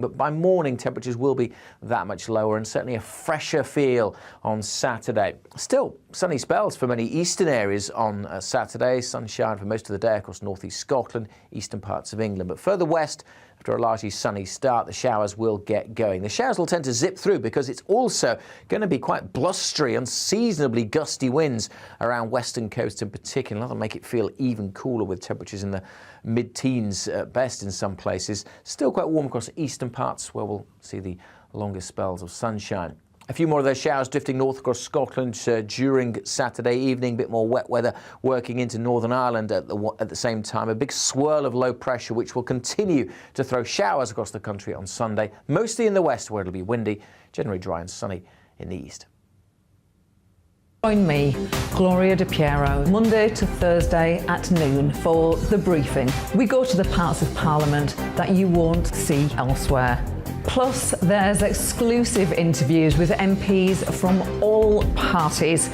But by morning, temperatures will be that much lower and certainly a fresher feel on Saturday. Still, sunny spells for many eastern areas on Saturday. Sunshine for most of the day across northeast Scotland, eastern parts of England. But further west, after a largely sunny start, the showers will get going. The showers will tend to zip through because it's also going to be quite blustery, unseasonably gusty winds around western coast in particular. That'll make it feel even cooler with temperatures in the mid-teens at best in some places. Still quite warm across eastern parts where we'll see the longest spells of sunshine. A few more of those showers drifting north across Scotland during Saturday evening. A bit more wet weather working into Northern Ireland at the same time. A big swirl of low pressure which will continue to throw showers across the country on Sunday, mostly in the west where it'll be windy, generally dry and sunny in the east. Join me, Gloria De Piero, Monday to Thursday at noon for The Briefing. We go to the parts of Parliament that you won't see elsewhere. Plus, there's exclusive interviews with MPs from all parties.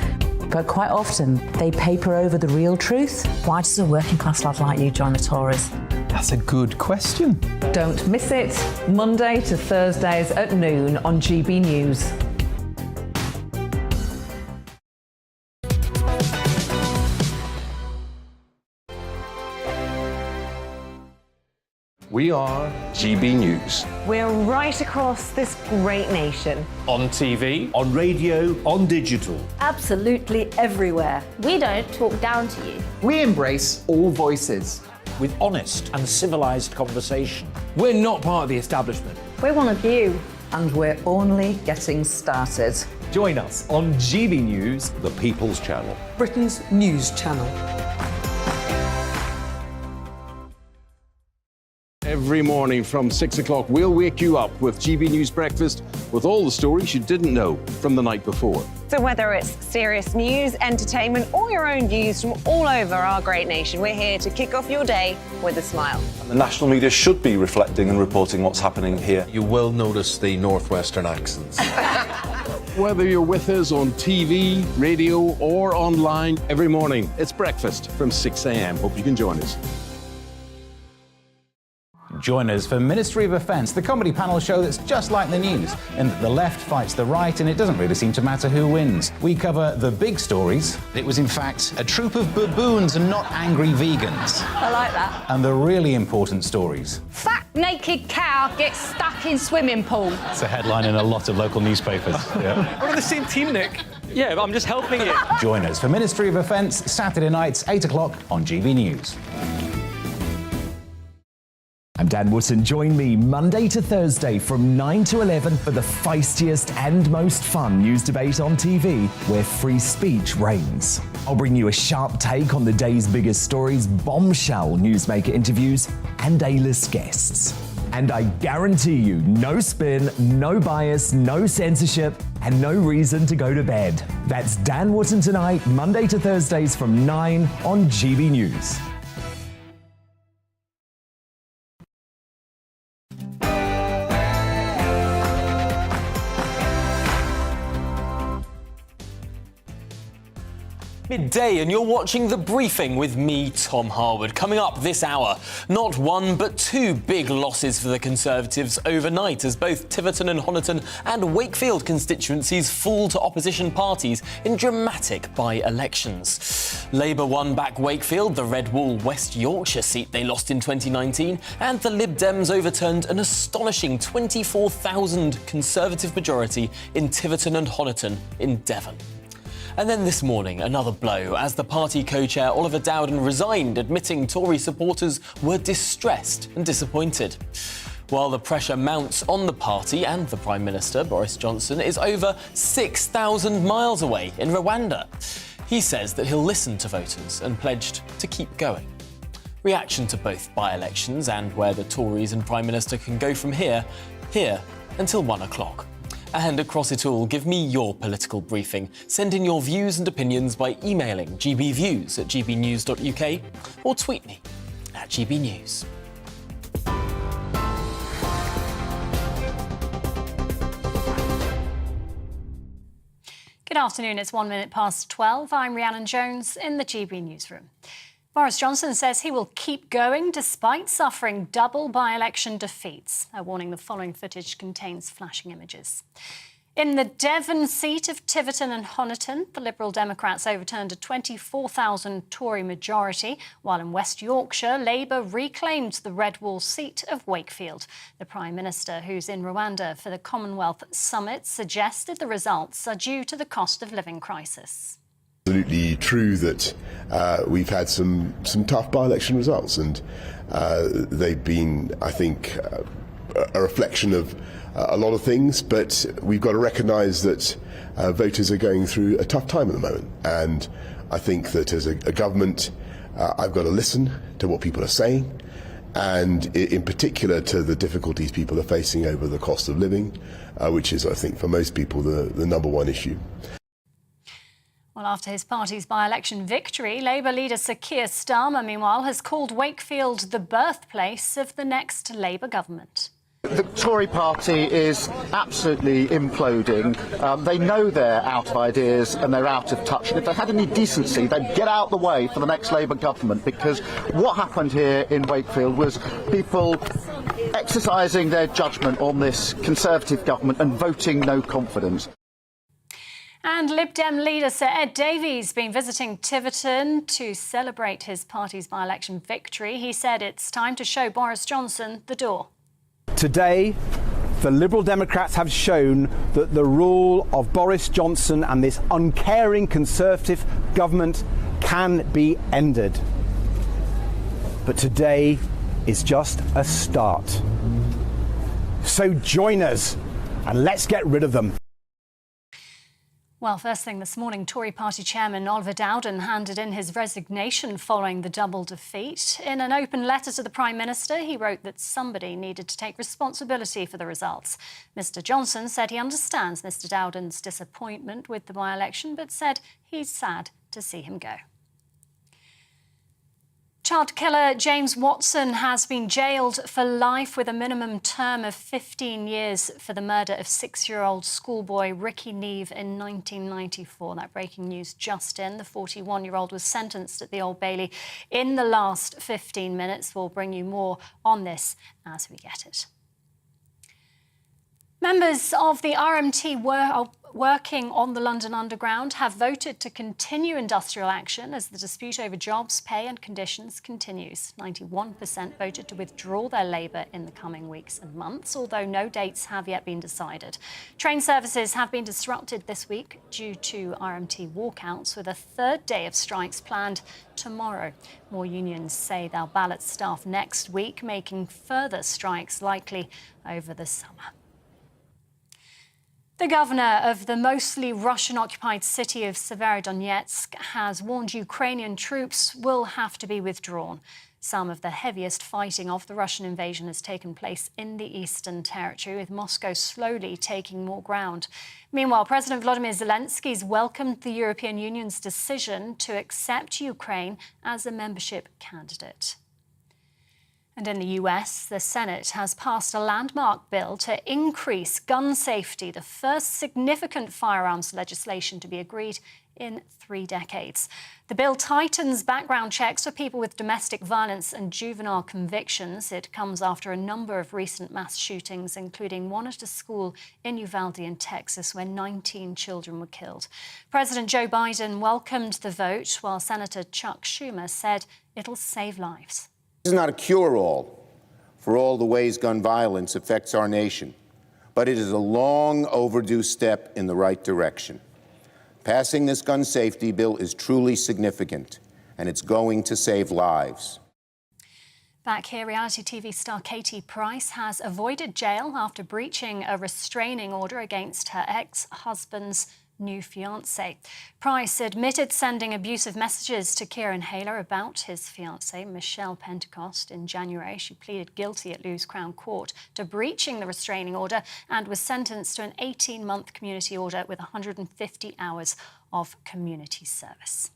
But quite often, they paper over the real truth. Why does a working class lad like you join the Tories? That's a good question. Don't miss it. Monday to Thursdays at noon on GB News. We are GB News. We're right across this great nation. On TV, on radio, on digital. Absolutely everywhere. We don't talk down to you. We embrace all voices. With honest and civilised conversation. We're not part of the establishment. We're one of you. And we're only getting started. Join us on GB News, The People's Channel. Britain's news channel. Every morning from 6 o'clock, we'll wake you up with GB News Breakfast with all the stories you didn't know from the night before. So whether it's serious news, entertainment, or your own views from all over our great nation, we're here to kick off your day with a smile. And the national media should be reflecting and reporting what's happening here. You will notice the northwestern accents. Whether you're with us on TV, radio, or online, every morning, it's breakfast from 6 a.m. Hope you can join us. Join us for Ministry of Offence, the comedy panel show that's just like the news, in that the left fights the right and it doesn't really seem to matter who wins. We cover the big stories. It was in fact a troop of baboons and not angry vegans. I like that. And the really important stories. Fat naked cow gets stuck in swimming pool. It's a headline in a lot of local newspapers. Yeah. We're on the same team, Nick. Yeah, but I'm just helping you. Join us for Ministry of Offence, Saturday nights, 8 o'clock on GB News. I'm Dan Wootton. Join me Monday to Thursday from 9 to 11 for the feistiest and most fun news debate on TV, where free speech reigns. I'll bring you a sharp take on the day's biggest stories, bombshell newsmaker interviews, and A-list guests. And I guarantee you, no spin, no bias, no censorship, and no reason to go to bed. That's Dan Wootton tonight, Monday to Thursdays from 9 on GB News. Midday, and you're watching The Briefing with me, Tom Harwood. Coming up this hour, not one but two big losses for the Conservatives overnight as both Tiverton and Honiton and Wakefield constituencies fall to opposition parties in dramatic by-elections. Labour won back Wakefield, the Red Wall West Yorkshire seat they lost in 2019, and the Lib Dems overturned an astonishing 24,000 Conservative majority in Tiverton and Honiton in Devon. And then this morning, another blow as the party co-chair Oliver Dowden resigned, admitting Tory supporters were distressed and disappointed. While the pressure mounts on the party and the Prime Minister, Boris Johnson, is over 6,000 miles away in Rwanda. He says that he'll listen to voters and pledged to keep going. Reaction to both by-elections and where the Tories and Prime Minister can go from here until 1 o'clock. And across it all, give me your political briefing. Send in your views and opinions by emailing gbviews@gbnews.uk or tweet me @gbnews. Good afternoon, it's 1 minute past 12. I'm Rhiannon Jones in the GB newsroom. Boris Johnson says he will keep going despite suffering double by-election defeats. A warning: the following footage contains flashing images. In the Devon seat of Tiverton and Honiton, the Liberal Democrats overturned a 24,000 Tory majority, while in West Yorkshire, Labour reclaimed the Red Wall seat of Wakefield. The Prime Minister, who's in Rwanda for the Commonwealth summit, suggested the results are due to the cost of living crisis. Absolutely true that we've had some tough by-election results, and they've been, I think, a reflection of a lot of things, but we've got to recognise that voters are going through a tough time at the moment, and I think that as a government I've got to listen to what people are saying, and in particular to the difficulties people are facing over the cost of living, which is, I think, for most people the number one issue. Well, after his party's by-election victory, Labour leader Sir Keir Starmer, meanwhile, has called Wakefield the birthplace of the next Labour government. The Tory party is absolutely imploding. They know they're out of ideas and they're out of touch. And if they had any decency, they'd get out of the way for the next Labour government, because what happened here in Wakefield was people exercising their judgment on this Conservative government and voting no confidence. And Lib Dem leader Sir Ed Davey's been visiting Tiverton to celebrate his party's by-election victory. He said it's time to show Boris Johnson the door. Today, the Liberal Democrats have shown that the rule of Boris Johnson and this uncaring Conservative government can be ended. But today is just a start. So join us and let's get rid of them. Well, first thing this morning, Tory party chairman Oliver Dowden handed in his resignation following the double defeat. In an open letter to the Prime Minister, he wrote that somebody needed to take responsibility for the results. Mr Johnson said he understands Mr Dowden's disappointment with the by-election, but said he's sad to see him go. Child killer James Watson has been jailed for life with a minimum term of 15 years for the murder of 6-year-old schoolboy Rikki Neave in 1994. That breaking news just in. The 41-year-old was sentenced at the Old Bailey in the last 15 minutes. We'll bring you more on this as we get it. Members of the RMT working on the London Underground have voted to continue industrial action as the dispute over jobs, pay and conditions continues. 91% voted to withdraw their labour in the coming weeks and months, although no dates have yet been decided. Train services have been disrupted this week due to RMT walkouts, with a third day of strikes planned tomorrow. More unions say they'll ballot staff next week, making further strikes likely over the summer. The governor of the mostly Russian-occupied city of Severodonetsk has warned Ukrainian troops will have to be withdrawn. Some of the heaviest fighting of the Russian invasion has taken place in the Eastern Territory, with Moscow slowly taking more ground. Meanwhile, President Volodymyr Zelensky's welcomed the European Union's decision to accept Ukraine as a membership candidate. And in the US, the Senate has passed a landmark bill to increase gun safety, the first significant firearms legislation to be agreed in 3 decades. The bill tightens background checks for people with domestic violence and juvenile convictions. It comes after a number of recent mass shootings, including one at a school in Uvalde in Texas, where 19 children were killed. President Joe Biden welcomed the vote, while Senator Chuck Schumer said it'll save lives. This is not a cure-all for all the ways gun violence affects our nation, but it is a long overdue step in the right direction. Passing this gun safety bill is truly significant, and it's going to save lives. Back here, reality TV star Katie Price has avoided jail after breaching a restraining order against her ex-husband's new fiancée. Price admitted sending abusive messages to Kieran Hayler about his fiancée, Michelle Pentecost, in January. She pleaded guilty at Lewes Crown Court to breaching the restraining order and was sentenced to an 18-month community order with 150 hours of community service.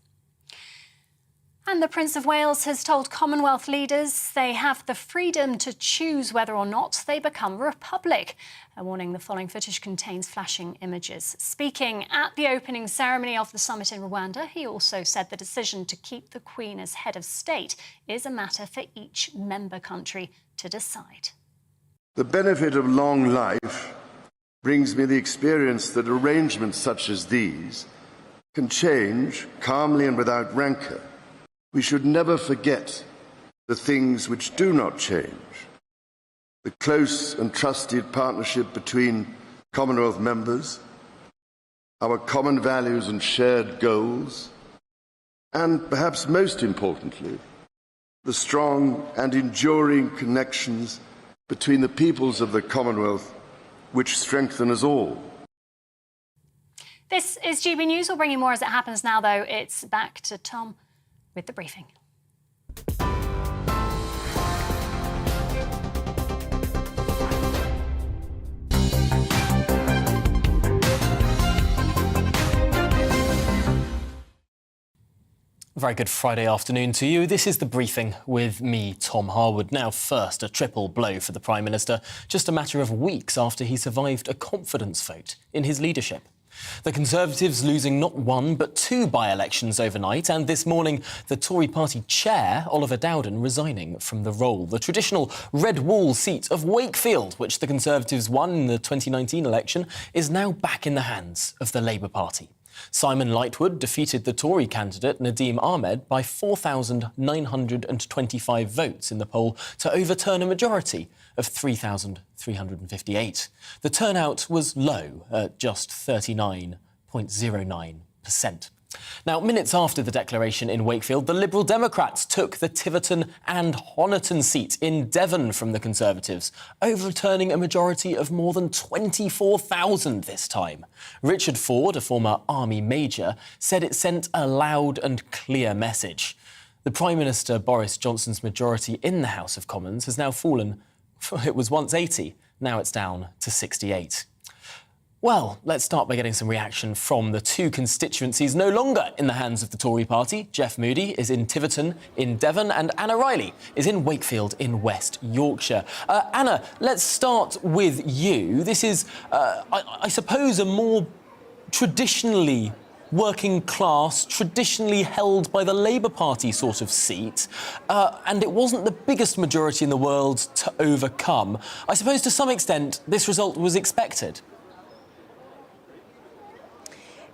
And the Prince of Wales has told Commonwealth leaders they have the freedom to choose whether or not they become a republic. A warning: the following footage contains flashing images. Speaking at the opening ceremony of the summit in Rwanda, he also said the decision to keep the Queen as head of state is a matter for each member country to decide. The benefit of long life brings me the experience that arrangements such as these can change calmly and without rancour. We should never forget the things which do not change. The close and trusted partnership between Commonwealth members, our common values and shared goals, and perhaps most importantly, the strong and enduring connections between the peoples of the Commonwealth which strengthen us all. This is GB News. We'll bring you more as it happens now, though. It's back to Tom with the briefing. Very good Friday afternoon to you. This is the briefing with me, Tom Harwood. Now, first, a triple blow for the Prime Minister, just a matter of weeks after he survived a confidence vote in his leadership. The Conservatives losing not one but two by-elections overnight, and this morning the Tory party chair, Oliver Dowden, resigning from the role. The traditional red wall seat of Wakefield, which the Conservatives won in the 2019 election, is now back in the hands of the Labour Party. Simon Lightwood defeated the Tory candidate Nadeem Ahmed by 4,925 votes in the poll to overturn a majority of 3,358. The turnout was low at just 39.09%. Now, minutes after the declaration in Wakefield, the Liberal Democrats took the Tiverton and Honiton seat in Devon from the Conservatives, overturning a majority of more than 24,000 this time. Richard Ford, a former Army major, said it sent a loud and clear message. The Prime Minister Boris Johnson's majority in the House of Commons has now fallen. It was once 80, now it's down to 68. Well, let's start by getting some reaction from the two constituencies no longer in the hands of the Tory party. Jeff Moody is in Tiverton in Devon and Anna Riley is in Wakefield in West Yorkshire. Anna, let's start with you. This is, I suppose, a more traditionally working class, traditionally held by the Labour Party sort of seat, and it wasn't the biggest majority in the world to overcome. I suppose to some extent this result was expected.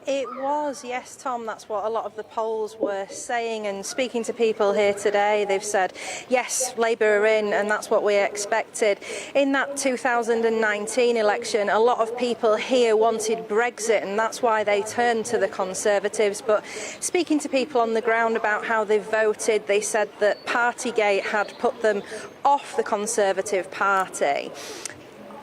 It was, yes, Tom. That's what a lot of the polls were saying. And speaking to people here today, they've said, yes, Labour are in, and that's what we expected. In that 2019 election, a lot of people here wanted Brexit, and that's why they turned to the Conservatives. But speaking to people on the ground about how they voted, they said that Partygate had put them off the Conservative Party.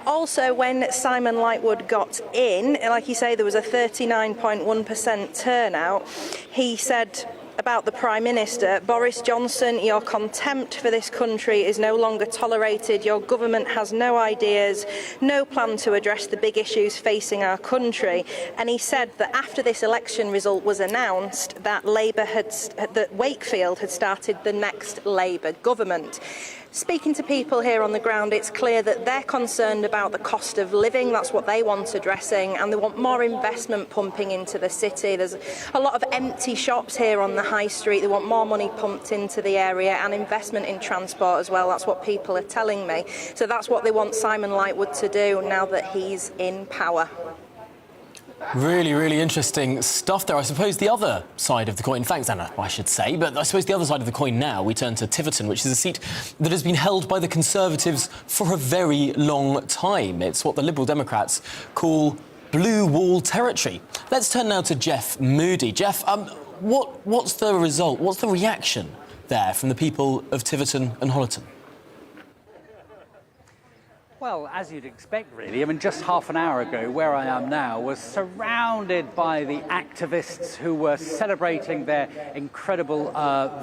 Also, when Simon Lightwood got in, like you say, there was a 39.1% turnout. He said about the Prime Minister, Boris Johnson, your contempt for this country is no longer tolerated. Your government has no ideas, no plan to address the big issues facing our country. And he said that after this election result was announced, that that Wakefield had started the next Labour government. Speaking to people here on the ground, it's clear that they're concerned about the cost of living. That's what they want addressing, and they want more investment pumping into the city. There's a lot of empty shops here on the high street. They want more money pumped into the area and investment in transport as well. That's what people are telling me. So that's what they want Simon Lightwood to do now that he's in power. Really, really interesting stuff there. I suppose the other side of the coin, thanks Anna, I should say, but I suppose the other side of the coin now, we turn to Tiverton, which is a seat that has been held by the Conservatives for a very long time. It's what the Liberal Democrats call blue wall territory. Let's turn now to Jeff Moody. Jeff, what's the result, what's the reaction there from the people of Tiverton and Honiton? Well, as you'd expect, really. I mean, just half an hour ago, where I am now was surrounded by the activists who were celebrating their incredible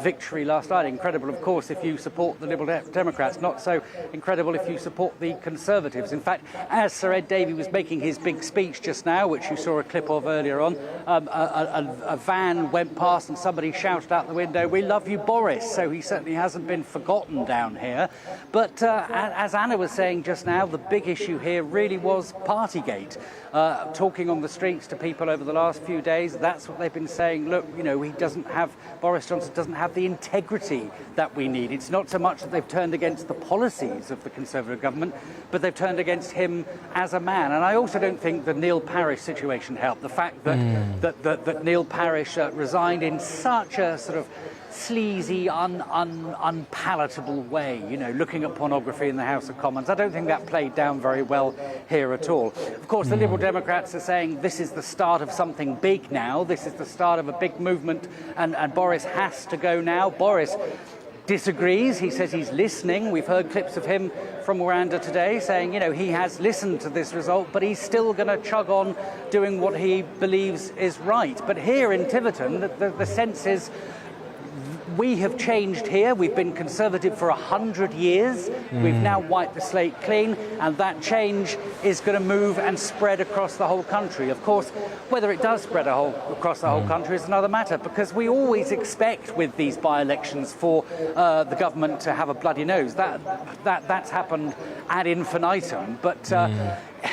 victory last night. Incredible, of course, if you support the Liberal Democrats. Not so incredible if you support the Conservatives. In fact, as Sir Ed Davey was making his big speech just now, which you saw a clip of earlier on, a van went past and somebody shouted out the window, "We love you, Boris." So he certainly hasn't been forgotten down here. But as Anna was saying just now, the big issue here really was Partygate. Talking on the streets to people over the last few days, that's what they've been saying. Look, you know, Boris Johnson doesn't have the integrity that we need. It's not so much that they've turned against the policies of the Conservative government, but they've turned against him as a man. And I also don't think the Neil Parish situation helped. The fact that Neil Parish resigned in such a sort of sleazy, unpalatable way, you know, looking at pornography in the House of Commons. I don't think that played down very well here at all. Of course, the Liberal Democrats are saying this is the start of something big now. This is the start of a big movement, and Boris has to go now. Boris disagrees. He says he's listening. We've heard clips of him from Rwanda today saying, you know, he has listened to this result, but he's still going to chug on doing what he believes is right. But here in Tiverton, the sense is, we have changed here. We've been Conservative for 100 years. We've now wiped the slate clean, and that change is going to move and spread across the whole country. Of course, whether it does spread across the whole country is another matter, because we always expect with these by-elections for the government to have a bloody nose. That's happened ad infinitum, but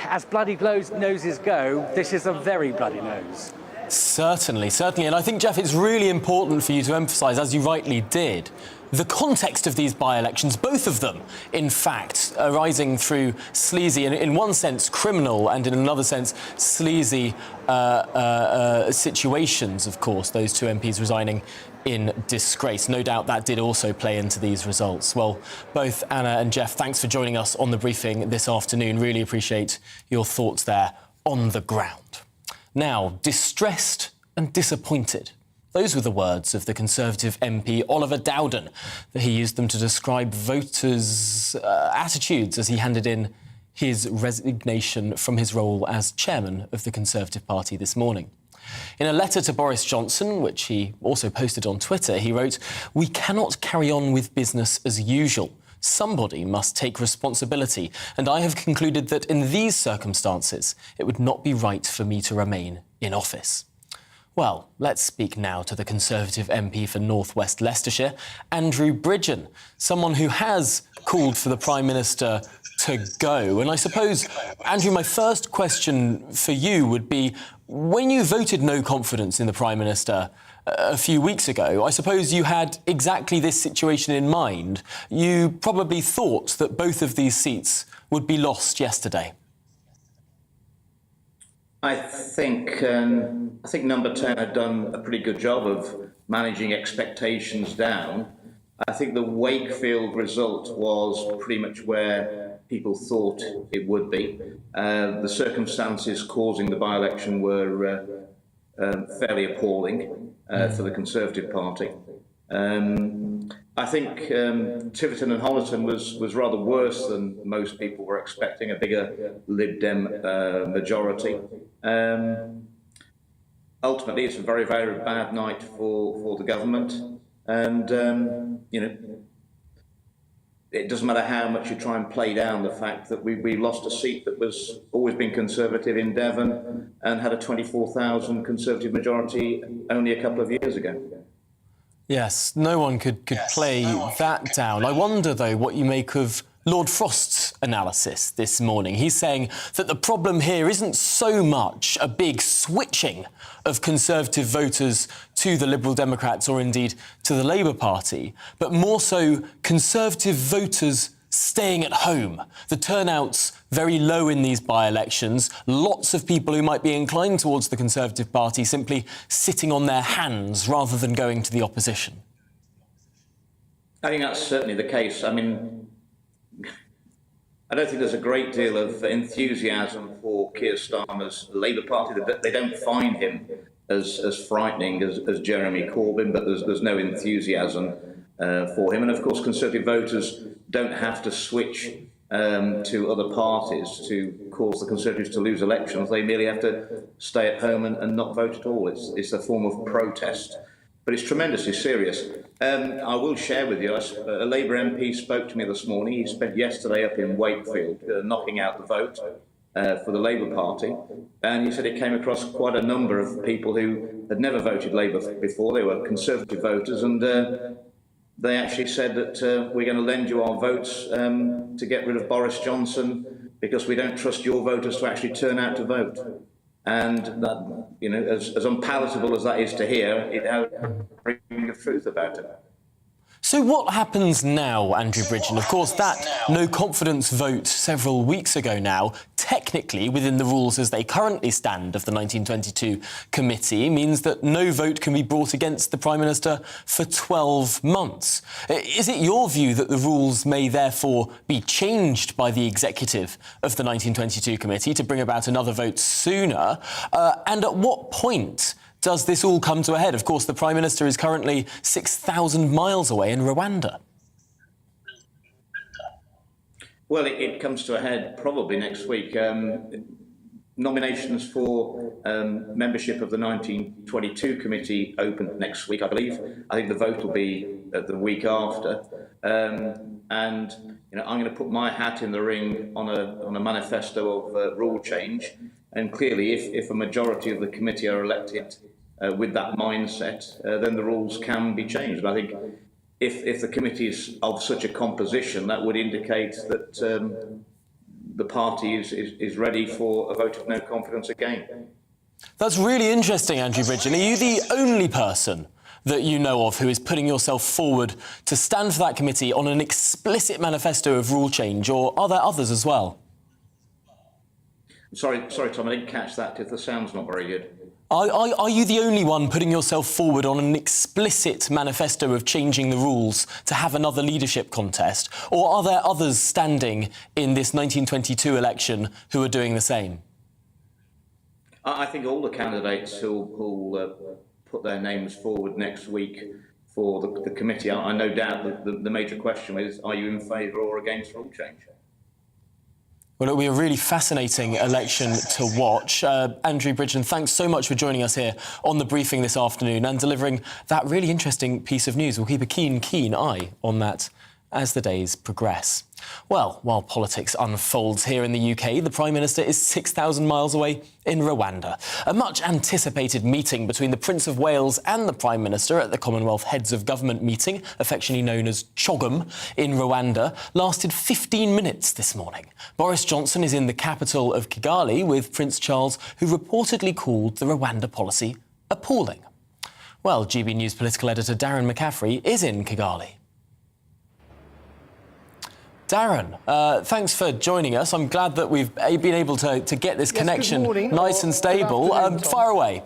as bloody noses go, this is a very bloody nose. Certainly. And I think, Jeff, it's really important for you to emphasise, as you rightly did, the context of these by-elections, both of them, in fact, arising through sleazy, and in one sense criminal, and in another sense sleazy situations, of course, those two MPs resigning in disgrace. No doubt that did also play into these results. Well, both Anna and Jeff, thanks for joining us on the briefing this afternoon. Really appreciate your thoughts there on the ground. Now, distressed and disappointed. Those were the words of the Conservative MP Oliver Dowden. He used them to describe voters' attitudes as he handed in his resignation from his role as chairman of the Conservative Party this morning. In a letter to Boris Johnson, which he also posted on Twitter, he wrote, "We cannot carry on with business as usual. Somebody must take responsibility, and I have concluded that in these circumstances, it would not be right for me to remain in office." Well, let's speak now to the Conservative MP for North West Leicestershire, Andrew Bridgen, someone who has called for the Prime Minister to go. And I suppose, Andrew, my first question for you would be, when you voted no confidence in the Prime Minister a few weeks ago, I suppose you had exactly this situation in mind. You probably thought that both of these seats would be lost yesterday. I think Number 10 had done a pretty good job of managing expectations down. I think the Wakefield result was pretty much where people thought it would be. The circumstances causing the by-election were fairly appalling for the Conservative Party. I think Tiverton and Honiton was rather worse than most people were expecting, a bigger Lib Dem majority. Ultimately, it's a very, very bad night for the government, and you know, it doesn't matter how much you try and play down the fact that we lost a seat that was always been Conservative in Devon and had a 24,000 Conservative majority only a couple of years ago. Yes, no one could play that down. I wonder, though, what you make of Lord Frost's analysis this morning. He's saying that the problem here isn't so much a big switching of Conservative voters to the Liberal Democrats or indeed to the Labour Party, but more so Conservative voters staying at home. The turnout's very low in these by-elections. Lots of people who might be inclined towards the Conservative Party simply sitting on their hands rather than going to the opposition. I think that's certainly the case. I mean, I don't think there's a great deal of enthusiasm for Keir Starmer's Labour Party. They don't find him as frightening as Jeremy Corbyn, but there's no enthusiasm for him. And of course, Conservative voters don't have to switch to other parties to cause the Conservatives to lose elections. They merely have to stay at home and not vote at all. It's a form of protest, but it's tremendously serious. I will share with you, a Labour MP spoke to me this morning. He spent yesterday up in Wakefield knocking out the vote for the Labour Party, and he said it came across quite a number of people who had never voted Labour before. They were Conservative voters, and they actually said that we're going to lend you our votes to get rid of Boris Johnson because we don't trust your voters to actually turn out to vote. And that, you know, as unpalatable as that is to hear, it has the truth about it. So what happens now, Andrew Bridgen? Of course, that no confidence vote several weeks ago now, technically within the rules as they currently stand of the 1922 committee, means that no vote can be brought against the Prime Minister for 12 months. Is it your view that the rules may therefore be changed by the executive of the 1922 committee to bring about another vote sooner? And at what point does this all come to a head? Of course, the Prime Minister is currently 6,000 miles away in Rwanda. Well, it comes to a head probably next week. Nominations for membership of the 1922 committee open next week, I believe. I think the vote will be the week after. And you know, I'm going to put my hat in the ring on a manifesto of rule change. And clearly, if a majority of the committee are elected with that mindset, then the rules can be changed. And I think if the committee is of such a composition, that would indicate that the party is ready for a vote of no confidence again. That's really interesting, Andrew Bridgen. Are you the only person that you know of who is putting yourself forward to stand for that committee on an explicit manifesto of rule change, or are there others as well? Sorry, Tom, I didn't catch that if the sound's not very good. Are you the only one putting yourself forward on an explicit manifesto of changing the rules to have another leadership contest? Or are there others standing in this 1922 election who are doing the same? I think all the candidates who'll put their names forward next week for the committee, I no doubt that the major question is, are you in favour or against rule change? Well, it'll be a really fascinating election to watch. Andrew Bridgen, thanks so much for joining us here on The Briefing this afternoon and delivering that really interesting piece of news. We'll keep a keen eye on that as the days progress. Well, while politics unfolds here in the UK, the Prime Minister is 6,000 miles away in Rwanda. A much-anticipated meeting between the Prince of Wales and the Prime Minister at the Commonwealth Heads of Government meeting, affectionately known as CHOGM, in Rwanda, lasted 15 minutes this morning. Boris Johnson is in the capital of Kigali with Prince Charles, who reportedly called the Rwanda policy appalling. Well, GB News political editor Darren McCaffrey is in Kigali. Darren, thanks for joining us. I'm glad that we've been able to get this connection nice and stable. Fire away.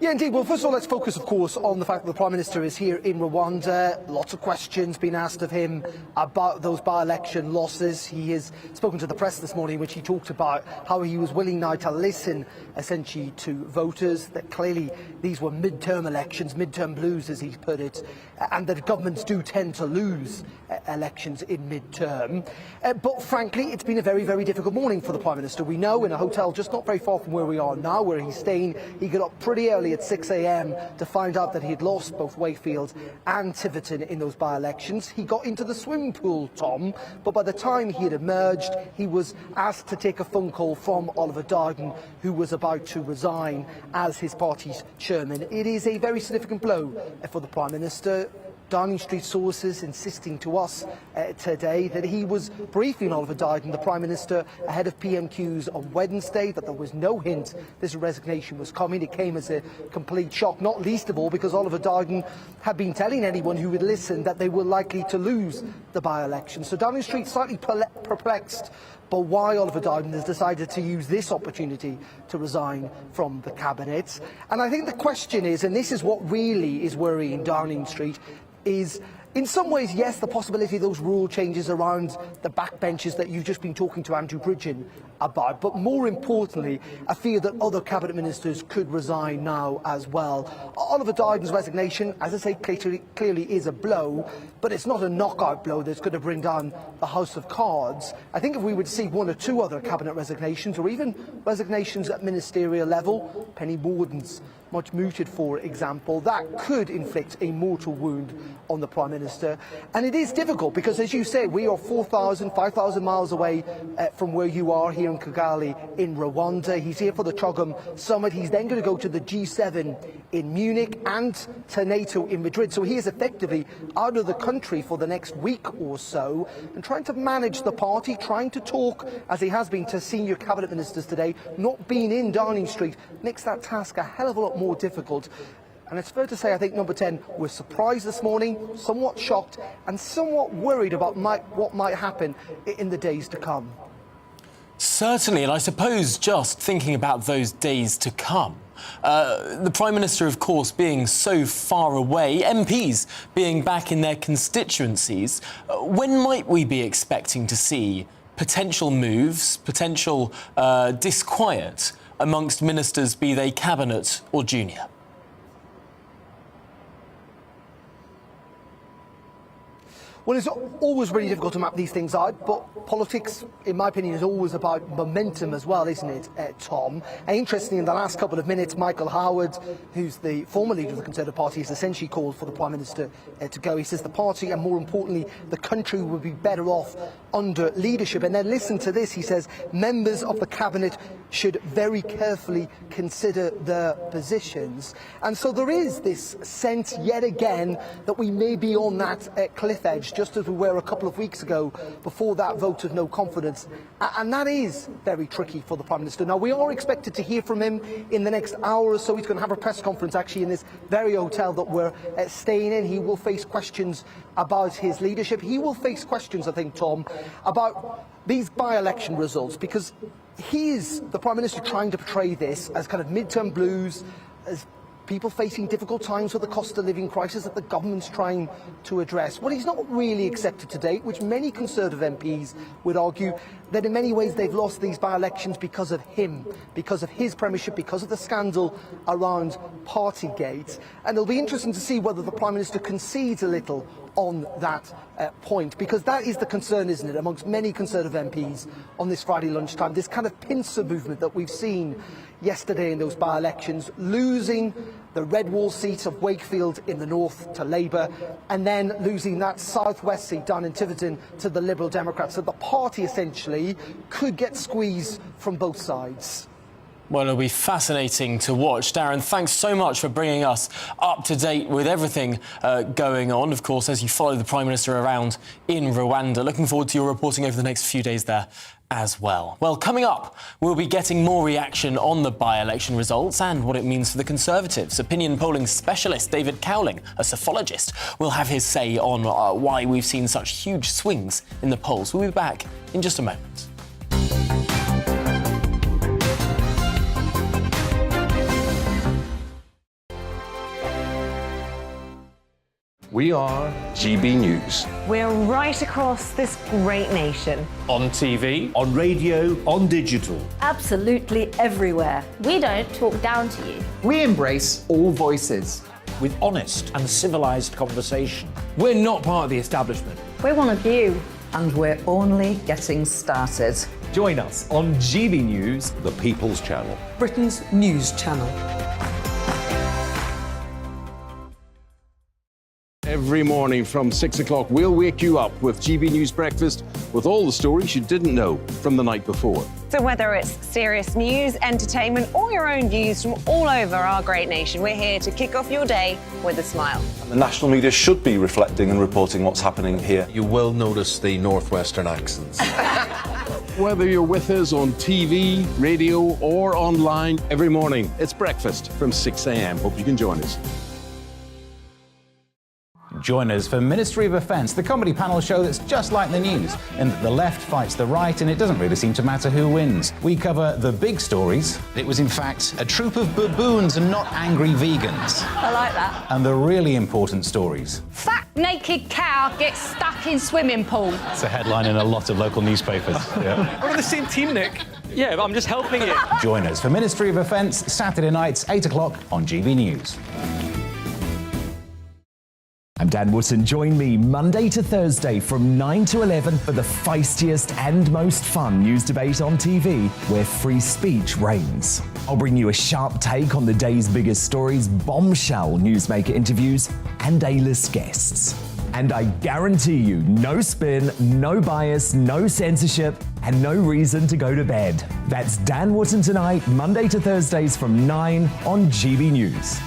Yeah, indeed. Well, first of all, let's focus, of course, on the fact that the Prime Minister is here in Rwanda. Lots of questions being asked of him about those by-election losses. He has spoken to the press this morning, which he talked about how he was willing now to listen, essentially, to voters, that clearly these were mid-term elections, mid-term blues, as he put it, and that governments do tend to lose elections in mid-term. But frankly, it's been a very, very difficult morning for the Prime Minister. We know in a hotel just not very far from where we are now, where he's staying, he got up pretty early at 6 a.m. to find out that he had lost both Wakefield and Tiverton in those by-elections. He got into the swimming pool, Tom, but by the time he had emerged, he was asked to take a phone call from Oliver Dowden, who was about to resign as his party's chairman. It is a very significant blow for the Prime Minister. Downing Street sources insisting to us today that he was briefing Oliver Dowden, the Prime Minister, ahead of PMQs on Wednesday, that there was no hint this resignation was coming. It came as a complete shock, not least of all because Oliver Dowden had been telling anyone who would listen that they were likely to lose the by-election. So Downing Street slightly perplexed but why Oliver Dowden has decided to use this opportunity to resign from the Cabinet. And I think the question is, and this is what really is worrying Downing Street, is In some ways, yes, the possibility of those rule changes around the backbenches that you've just been talking to Andrew Bridgen about, but more importantly, I fear that other cabinet ministers could resign now as well. Oliver Dowden's resignation, as I say, clearly is a blow, but it's not a knockout blow that's going to bring down the House of Cards. I think if we would see one or two other cabinet resignations, or even resignations at ministerial level, Penny Mordaunt's much mooted, for example, that could inflict a mortal wound on the Prime Minister. And it is difficult because, as you say, we are 4,000, 5,000 miles away from where you are here in Kigali in Rwanda. He's here for the CHOGM summit. He's then going to go to the G7 in Munich and to NATO in Madrid. So he is effectively out of the country for the next week or so and trying to manage the party, trying to talk, as he has been, to senior cabinet ministers today. Not being in Downing Street makes that task a hell of a lot more difficult. And it's fair to say, I think, Number 10 was surprised this morning, somewhat shocked and somewhat worried about what might happen in the days to come. Certainly, and I suppose just thinking about those days to come, the Prime Minister, of course, being so far away, MPs being back in their constituencies, when might we be expecting to see potential moves, potential disquiet amongst ministers, be they cabinet or junior? Well, it's always really difficult to map these things out, but politics, in my opinion, is always about momentum as well, isn't it, Tom? And interestingly, in the last couple of minutes, Michael Howard, who's the former leader of the Conservative Party, has essentially called for the Prime Minister to go. He says the party, and more importantly, the country, would be better off under leadership. And then listen to this, he says, members of the Cabinet should very carefully consider their positions. And so there is this sense, yet again, that we may be on that cliff edge, just as we were a couple of weeks ago before that vote of no confidence. And that is very tricky for the Prime Minister. Now, we are expected to hear from him in the next hour or so. He's going to have a press conference actually in this very hotel that we're staying in. He will face questions about his leadership. He will face questions, I think, Tom, about these by-election results, because he is, the Prime Minister, trying to portray this as kind of midterm blues, as people facing difficult times with the cost of living crisis that the government's trying to address. Well, he's not really accepted to date, which many Conservative MPs would argue that in many ways they've lost these by-elections because of him, because of his premiership, because of the scandal around Partygate. And it'll be interesting to see whether the Prime Minister concedes a little on that point, because that is the concern, isn't it, amongst many Conservative MPs on this Friday lunchtime, this kind of pincer movement that we've seen yesterday in those by-elections, losing the red wall seat of Wakefield in the north to Labour, and then losing that southwest seat down in Tiverton to the Liberal Democrats. So the party essentially could get squeezed from both sides. Well, it'll be fascinating to watch. Darren, thanks so much for bringing us up to date with everything going on, of course, as you follow the Prime Minister around in Rwanda. Looking forward to your reporting over the next few days there as well. Well, coming up, we'll be getting more reaction on the by-election results and what it means for the Conservatives. Opinion polling specialist David Cowling, a psephologist, will have his say on why we've seen such huge swings in the polls. We'll be back in just a moment. We are GB News. We're right across this great nation. On TV, on radio, on digital. Absolutely everywhere. We don't talk down to you. we embrace all voices. With honest and civilised conversation. We're not part of the establishment. We're one of you. And we're only getting started. Join us on GB News, the People's Channel, Britain's news channel. Every morning from 6 o'clock, we'll wake you up with GB News Breakfast with all the stories you didn't know from the night before. So whether it's serious news, entertainment, or your own views from all over our great nation, we're here to kick off your day with a smile. And the national media should be reflecting and reporting what's happening here. You will notice the northwestern accents. Whether you're with us on TV, radio, or online, every morning, it's breakfast from 6 a.m. Hope you can join us. Join us for Ministry of Offence, the comedy panel show that's just like the news, in that the left fights the right and it doesn't really seem to matter who wins. We cover the big stories. It was in fact a troop of baboons and not angry vegans. I like that. And the really important stories. Fat naked cow gets stuck in swimming pool. It's a headline in a lot of local newspapers. Yeah. We're on the same team, Nick. Yeah, but I'm just helping you. Join us for Ministry of Offence, Saturday nights, 8 o'clock on GB News. I'm Dan Wootton. Join me Monday to Thursday from 9 to 11 for the feistiest and most fun news debate on TV, where free speech reigns. I'll bring you a sharp take on the day's biggest stories, bombshell newsmaker interviews, and A-list guests. And I guarantee you, no spin, no bias, no censorship, and no reason to go to bed. That's Dan Wootton tonight, Monday to Thursdays from 9 on GB News.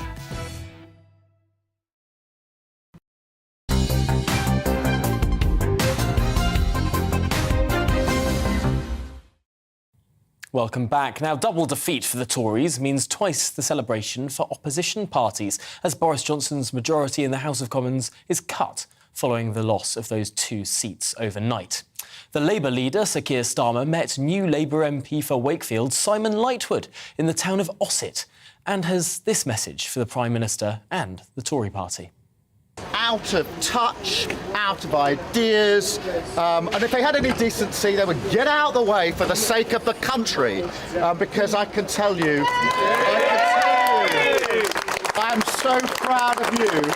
Welcome back. Now, double defeat for the Tories means twice the celebration for opposition parties, as Boris Johnson's majority in the House of Commons is cut following the loss of those 2 seats overnight. The Labour leader, Sir Keir Starmer, met new Labour MP for Wakefield, Simon Lightwood, in the town of Ossett, and has this message for the Prime Minister and the Tory party. Out of touch, out of ideas, and if they had any decency, they would get out of the way for the sake of the country, because I can tell you, I'm so proud of you.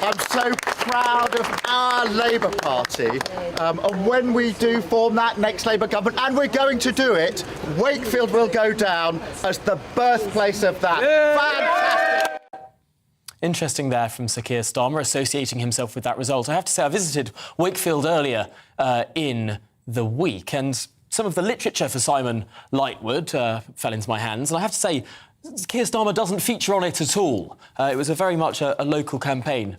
I'm so proud of our Labour Party, and when we do form that next Labour government, and we're going to do it, Wakefield will go down as the birthplace of that. Fantastic! Interesting there from Sir Keir Starmer, associating himself with that result. I have to say, I visited Wakefield earlier in the week, and some of the literature for Simon Lightwood fell into my hands, and I have to say, Keir Starmer doesn't feature on it at all. It was very much a local campaign.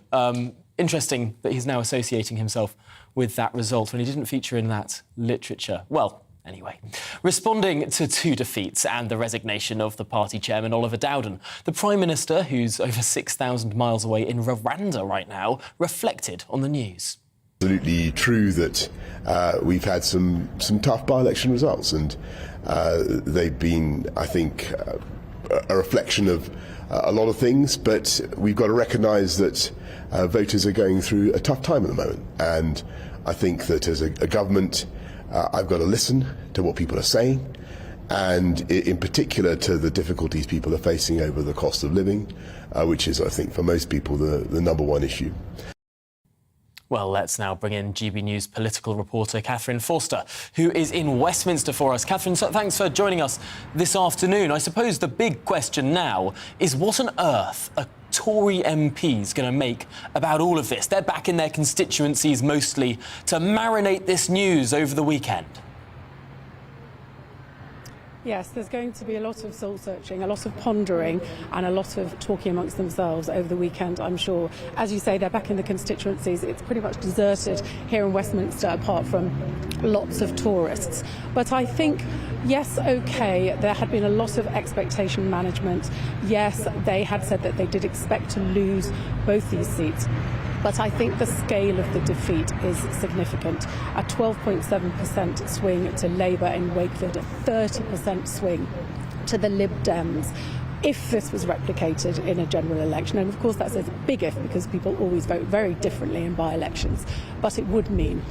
Interesting that he's now associating himself with that result when he didn't feature in that literature. Well, anyway, responding to 2 defeats and the resignation of the party chairman, Oliver Dowden, the Prime Minister, who's over 6,000 miles away in Rwanda right now, reflected on the news. Absolutely true that we've had some tough by-election results, and they've been, I think, a reflection of a lot of things, but we've got to recognise that voters are going through a tough time at the moment, and I think that as a government, I've got to listen to what people are saying, and in particular to the difficulties people are facing over the cost of living, which is, I think, for most people the number one issue. Well, let's now bring in GB News political reporter Catherine Forster, who is in Westminster for us. Catherine, thanks for joining us this afternoon. I suppose the big question now is what on earth are Tory MPs going to make about all of this? They're back in their constituencies mostly to marinate this news over the weekend. Yes, there's going to be a lot of soul-searching, a lot of pondering and a lot of talking amongst themselves over the weekend, I'm sure. As you say, they're back in the constituencies. It's pretty much deserted here in Westminster, apart from lots of tourists. But I think, yes, OK, there had been a lot of expectation management. Yes, they had said that they did expect to lose both these seats. But I think the scale of the defeat is significant. A 12.7% swing to Labour in Wakefield, a 30% swing to the Lib Dems. If this was replicated in a general election, and of course that's a big if because people always vote very differently in by-elections, but it would mean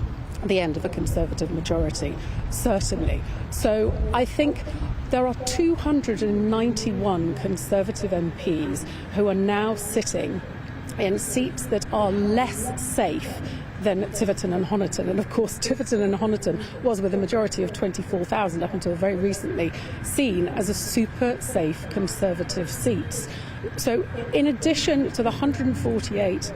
the end of a Conservative majority, certainly. So I think there are 291 Conservative MPs who are now sitting in seats that are less safe than Tiverton and Honiton. And of course, Tiverton and Honiton was, with a majority of 24,000 up until very recently, seen as a super safe Conservative seats. So in addition to the 148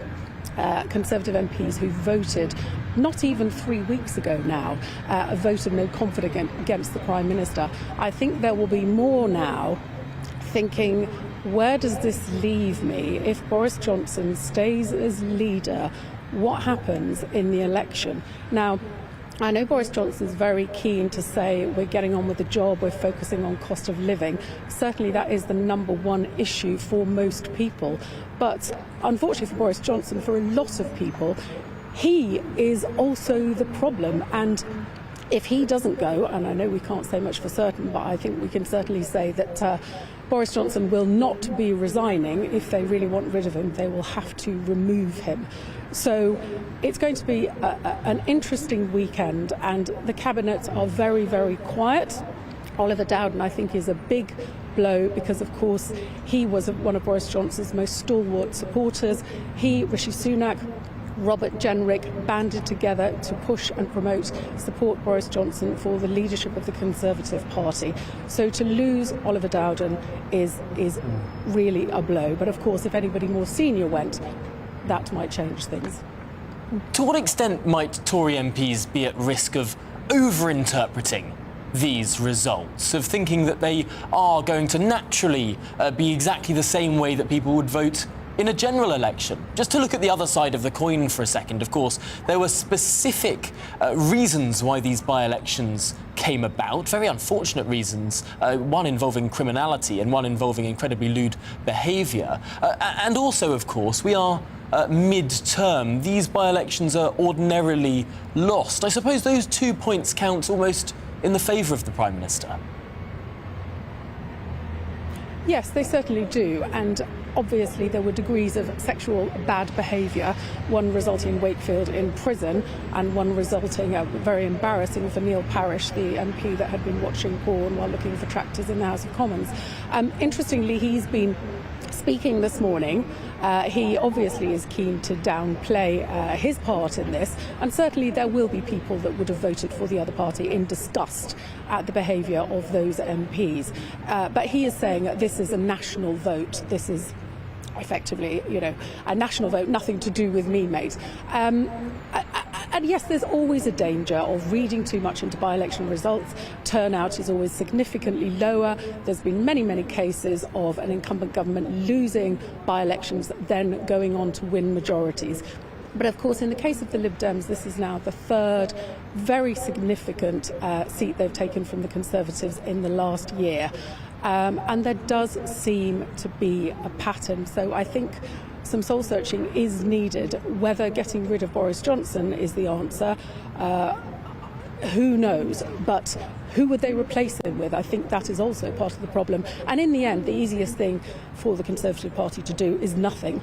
Conservative MPs who voted not even 3 weeks ago now, a vote of no confidence against the Prime Minister, I think there will be more now thinking, where does this leave me? If Boris Johnson stays as leader, what happens in the election? Now, I know Boris Johnson's very keen to say we're getting on with the job, we're focusing on cost of living. Certainly that is the number one issue for most people. But unfortunately for Boris Johnson, for a lot of people, he is also the problem. And if he doesn't go, and I know we can't say much for certain, but I think we can certainly say that Boris Johnson will not be resigning. If they really want rid of him, they will have to remove him. So it's going to be an interesting weekend, and the cabinet are very, very quiet. Oliver Dowden, I think, is a big blow because, of course, he was one of Boris Johnson's most stalwart supporters. He, Rishi Sunak, Robert Jenrick banded together to push and promote support Boris Johnson for the leadership of the Conservative Party. So to lose Oliver Dowden is really a blow. But of course, if anybody more senior went, that might change things. To what extent might Tory MPs be at risk of over-interpreting these results, of thinking that they are going to naturally be exactly the same way that people would vote in a general election? Just to look at the other side of the coin for a second, of course, there were specific reasons why these by-elections came about, very unfortunate reasons, one involving criminality and one involving incredibly lewd behaviour. And also, of course, we are mid-term. These by-elections are ordinarily lost. I suppose those 2 points count almost in the favour of the Prime Minister. Yes, they certainly do. And obviously there were degrees of sexual bad behaviour, one resulting in Wakefield in prison and one resulting, very embarrassing for Neil Parish, the MP that had been watching porn while looking for tractors in the House of Commons. Interestingly, he's been speaking this morning. He obviously is keen to downplay his part in this, and certainly there will be people that would have voted for the other party in disgust at the behaviour of those MPs. But he is saying that this is a national vote. This is effectively, a national vote, nothing to do with me, mate. And yes, there's always a danger of reading too much into by-election results. Turnout is always significantly lower. There's been many, many cases of an incumbent government losing by-elections, then going on to win majorities. But of course, in the case of the Lib Dems, this is now the third very significant seat they've taken from the Conservatives in the last year. And there does seem to be a pattern. So I think some soul searching is needed. Whether getting rid of Boris Johnson is the answer, who knows? But who would they replace him with? I think that is also part of the problem. And in the end, the easiest thing for the Conservative Party to do is nothing,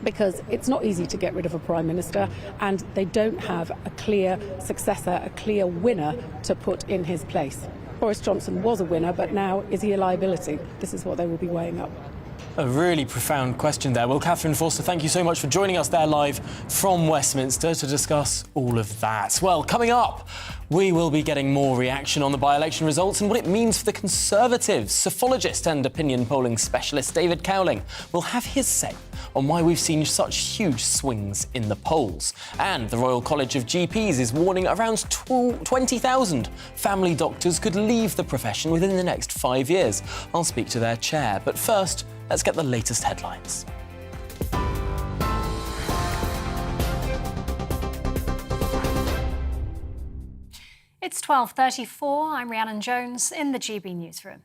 because it's not easy to get rid of a Prime Minister, and they don't have a clear successor, a clear winner to put in his place. Boris Johnson was a winner, but now is he a liability? This is what they will be weighing up. A really profound question there. Well, Catherine Forster, thank you so much for joining us there live from Westminster to discuss all of that. Well, coming up, we will be getting more reaction on the by-election results and what it means for the Conservatives. Psophologist and opinion polling specialist David Cowling will have his say on why we've seen such huge swings in the polls. And the Royal College of GPs is warning around 20,000 family doctors could leave the profession within the next 5 years. I'll speak to their chair. But first, let's get the latest headlines. It's 12:34. I'm Rhiannon Jones in the GB newsroom.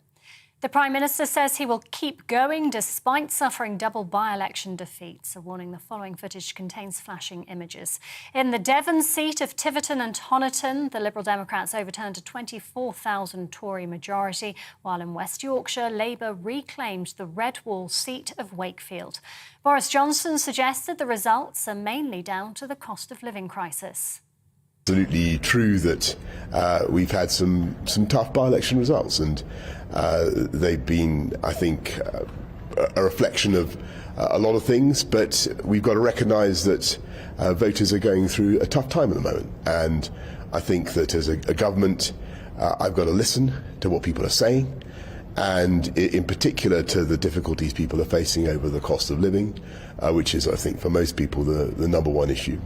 The Prime Minister says he will keep going despite suffering double by-election defeats. A warning: the following footage contains flashing images. In the Devon seat of Tiverton and Honiton, the Liberal Democrats overturned a 24,000 Tory majority, while in West Yorkshire, Labour reclaimed the Red Wall seat of Wakefield. Boris Johnson suggested the results are mainly down to the cost of living crisis. Absolutely true that we've had some tough by-election results, and they've been, I think, a reflection of a lot of things, but we've got to recognise that voters are going through a tough time at the moment, and I think that as a government I've got to listen to what people are saying, and in particular to the difficulties people are facing over the cost of living, which is, I think, for most people the number one issue.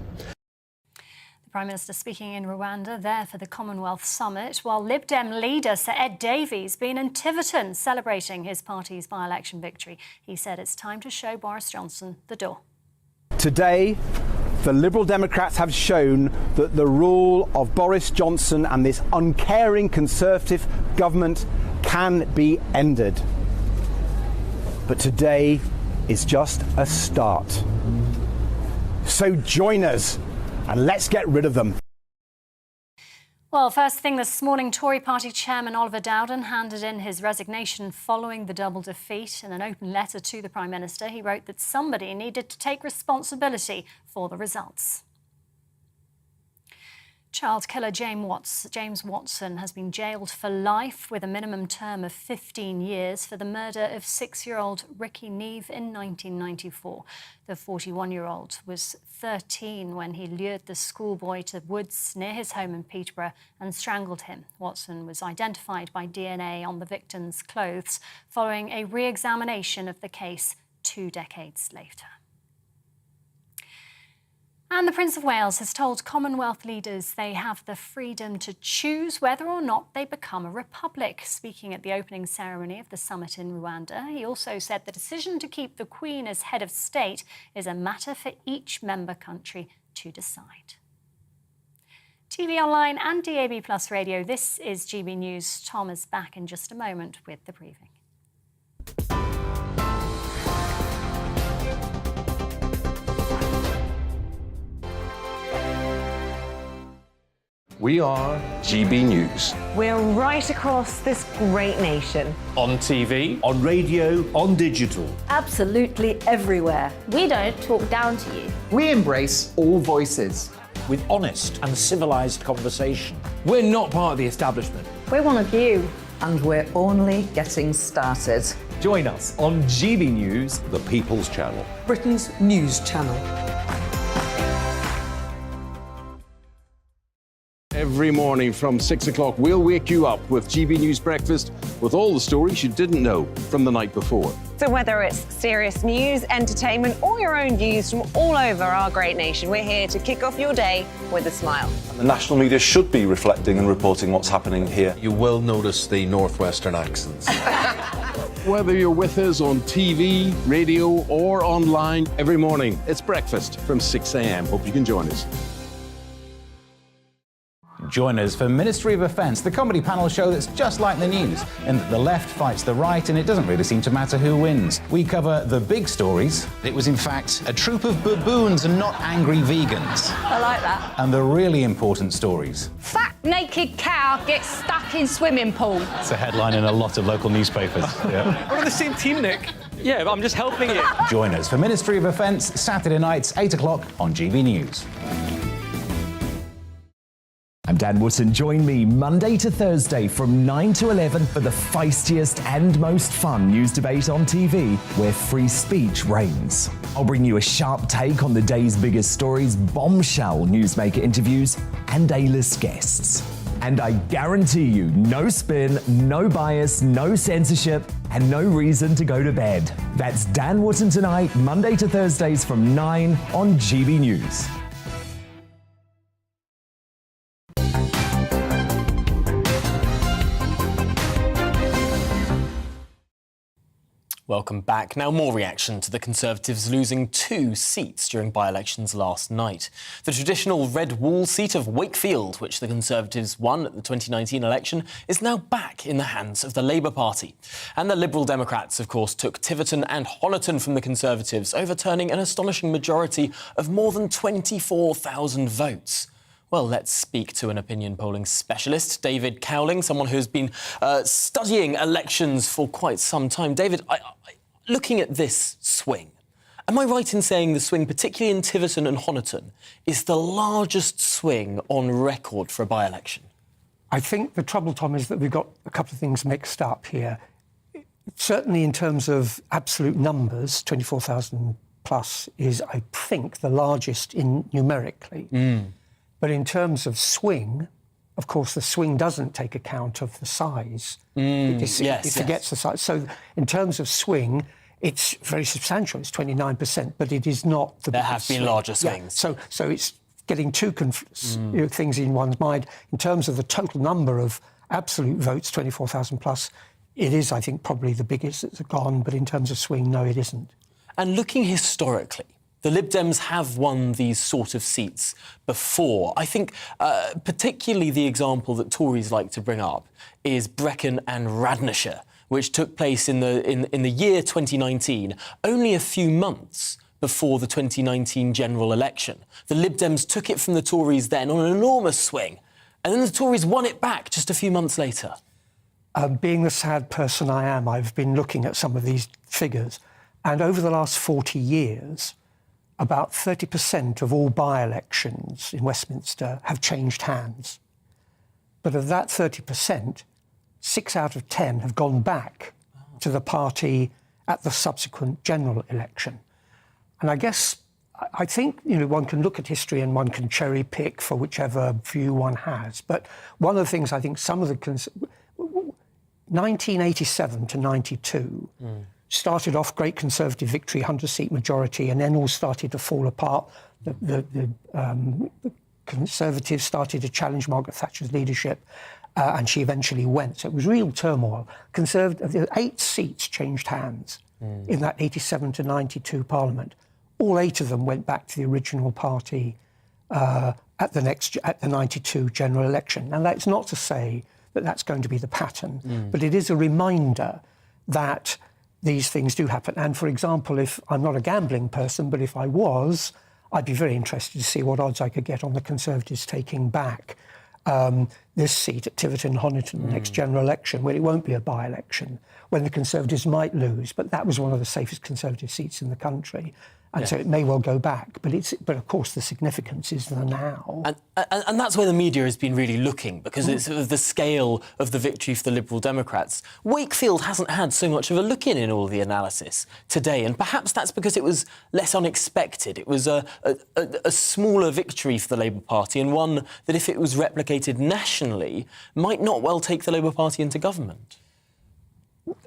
The Prime Minister speaking in Rwanda there for the Commonwealth Summit, while Lib Dem leader Sir Ed Davies been in Tiverton celebrating his party's by-election victory. He said it's time to show Boris Johnson the door. Today, The Liberal Democrats have shown that the rule of Boris Johnson and this uncaring Conservative government can be ended. But today is just a start. So join us and let's get rid of them. Well, first thing this morning, Tory party chairman Oliver Dowden handed in his resignation following the double defeat. In an open letter to the Prime Minister, he wrote that somebody needed to take responsibility for the results. Child killer James Watson has been jailed for life with a minimum term of 15 years for the murder of 6-year-old Rikki Neave in 1994. The 41-year-old was 13 when he lured the schoolboy to woods near his home in Peterborough and strangled him. Watson was identified by DNA on the victim's clothes following a re-examination of the case 2 decades later. And the Prince of Wales has told Commonwealth leaders they have the freedom to choose whether or not they become a republic. Speaking at the opening ceremony of the summit in Rwanda, he also said the decision to keep the Queen as head of state is a matter for each member country to decide. TV online and DAB+ radio, this is GB News. Tom is back in just a moment with the briefing. We are GB News. We're right across this great nation. On TV, on radio, on digital. Absolutely everywhere. We don't talk down to you. We embrace all voices. With honest and civilised conversation. We're not part of the establishment. We're one of you. And we're only getting started. Join us on GB News, The People's Channel. Britain's news channel. Every morning from 6 o'clock, we'll wake you up with GB News Breakfast with all the stories you didn't know from the night before. So whether it's serious news, entertainment, or your own views from all over our great nation, we're here to kick off your day with a smile. The national media should be reflecting and reporting what's happening here. You will notice the northwestern accents. Whether you're with us on TV, radio, or online, every morning, it's breakfast from 6 a.m. Hope you can join us. Join us for Ministry of Defence, the comedy panel show that's just like the news, in that the left fights the right and it doesn't really seem to matter who wins. We cover the big stories. It was in fact a troop of baboons and not angry vegans. I like that. And the really important stories. Fat naked cow gets stuck in swimming pool. It's a headline in a lot of local newspapers. Yeah. We're on the same team, Nick. Yeah, but I'm just helping you. Join us for Ministry of Defence, Saturday nights, 8 o'clock on GB News. I'm Dan Wootton. Join me Monday to Thursday from 9 to 11 for the feistiest and most fun news debate on TV, where free speech reigns. I'll bring you a sharp take on the day's biggest stories, bombshell newsmaker interviews, and A-list guests. And I guarantee you, no spin, no bias, no censorship, and no reason to go to bed. That's Dan Wootton tonight, Monday to Thursdays from 9 on GB News. Welcome back. Now, more reaction to the Conservatives losing 2 seats during by-elections last night. The traditional red wall seat of Wakefield, which the Conservatives won at the 2019 election, is now back in the hands of the Labour Party. And the Liberal Democrats, of course, took Tiverton and Honiton from the Conservatives, overturning an astonishing majority of more than 24,000 votes. Well, let's speak to an opinion polling specialist, David Cowling, someone who's been studying elections for quite some time. David, looking at this swing, am I right in saying the swing, particularly in Tiverton and Honiton, is the largest swing on record for a by-election? I think the trouble, Tom, is that we've got a couple of things mixed up here. Certainly in terms of absolute numbers, 24,000 plus is, I think, the largest numerically. But in terms of swing, of course, the swing doesn't take account of the size. It forgets the size. So in terms of swing, it's very substantial. It's 29%, but it is not the biggest. There have been larger swings. Yeah. So it's getting two things in one's mind. In terms of the total number of absolute votes, 24,000 plus, it is, I think, probably the biggest that's gone. But in terms of swing, no, it isn't. And looking historically, The Lib Dems have won these sort of seats before. I think particularly the example that Tories like to bring up is Brecon and Radnorshire, which took place in the year 2019, only a few months before the 2019 general election. The Lib Dems took it from the Tories then on an enormous swing, and then the Tories won it back just a few months later. Being the sad person I am, I've been looking at some of these figures, and over the last 40 years, about 30% of all by-elections in Westminster have changed hands. But of that 30%, 6 out of 10 have gone back to the party at the subsequent general election. And I think, one can look at history and one can cherry pick for whichever view one has. But one of the things I think some of the 1987 to 92 started off great Conservative victory, 100-seat majority, and then all started to fall apart. The Conservatives started to challenge Margaret Thatcher's leadership, and she eventually went. So it was real turmoil. 8 seats changed hands in that 87 to 92 Parliament. All 8 of them went back to the original party at the 92 general election. Now, that's not to say that that's going to be the pattern, but it is a reminder that these things do happen. And, for example, if I'm not a gambling person, but if I was, I'd be very interested to see what odds I could get on the Conservatives taking back this seat at Tiverton-Honiton next general election, where it won't be a by-election, when the Conservatives might lose. But that was one of the safest Conservative seats in the country. And so it may well go back, but of course the significance is the now. And that's where the media has been really looking, because it's sort of the scale of the victory for the Liberal Democrats. Wakefield hasn't had so much of a look in all the analysis today, and perhaps that's because it was less unexpected. It was a smaller victory for the Labour Party, and one that, if it was replicated nationally, might not well take the Labour Party into government.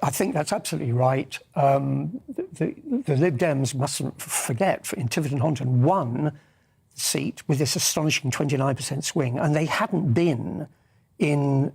I think that's absolutely right. The Lib Dems mustn't forget, in Tiverton-Honiton, won the seat with this astonishing 29% swing, and they hadn't been in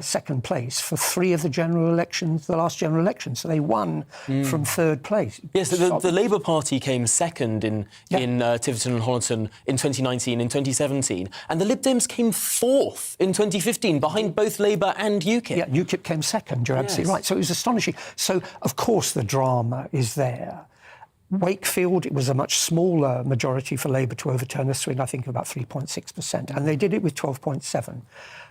second place for 3 of the general elections, the last general election. So they won from third place. Yes, the Labour Party came second in Tiverton-Honiton in 2019, in 2017, and the Lib Dems came 4th in 2015, behind both Labour and UKIP. Yeah, UKIP came second, you're absolutely right. So it was astonishing. So, of course, the drama is there. Wakefield, it was a much smaller majority for Labour to overturn the swing, I think about 3.6%, and they did it with 12.7%.